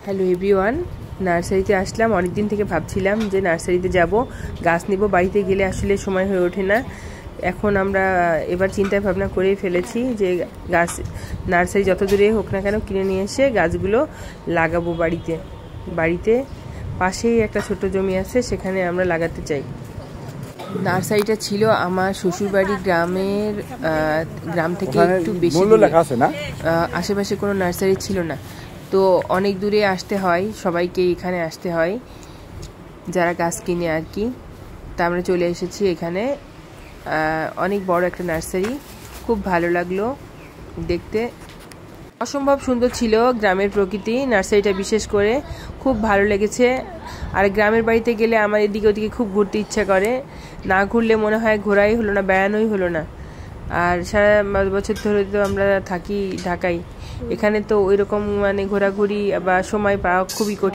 Hello everyone, নার্সারিতে আসলাম। অনেক দিন থেকে ভাবছিলাম যে নার্সারিতে যাব, গাছ নিব। বাড়িতে গেলে আসলে সময় হয়ে ওঠে না। এখন আমরা এবার চিন্তা ভাবনা করেই ফেলেছি যে গাছ নার্সারি যত দূরে হোক না কেন কিনে নিয়ে এসে গাছগুলো লাগাবো বাড়িতে পাশেই একটা ছোট জমি আছে, সেখানে আমরা লাগাতে চাই। নার্সারিটা ছিল আমার শ্বশুরবাড়ি গ্রাম থেকে একটু বেশি, আশেপাশে কোনো নার্সারি ছিল না, তো অনেক দূরে আসতে হয়, সবাইকে এখানে আসতে হয় যারা গাছ কিনে আর কি। তা আমরা চলে এসেছি এখানে। অনেক বড় একটা নার্সারি, খুব ভালো লাগলো দেখতে, অসম্ভব সুন্দর ছিল গ্রামের প্রকৃতি। নার্সারিটা বিশেষ করে খুব ভালো লেগেছে। আর গ্রামের বাড়িতে গেলে আমার এদিকে ওদিকে খুব ঘুরতে ইচ্ছা করে, না ঘুরলে মনে হয় ঘোরাই হলো না, বেড়ানোই হলো না। আর সারা বছর ধরে তো আমরা থাকি ঢাকায়, এখানে তো ওই রকম ঘোরাঘুরি বা সময় পাওয়া খুবই কঠিন।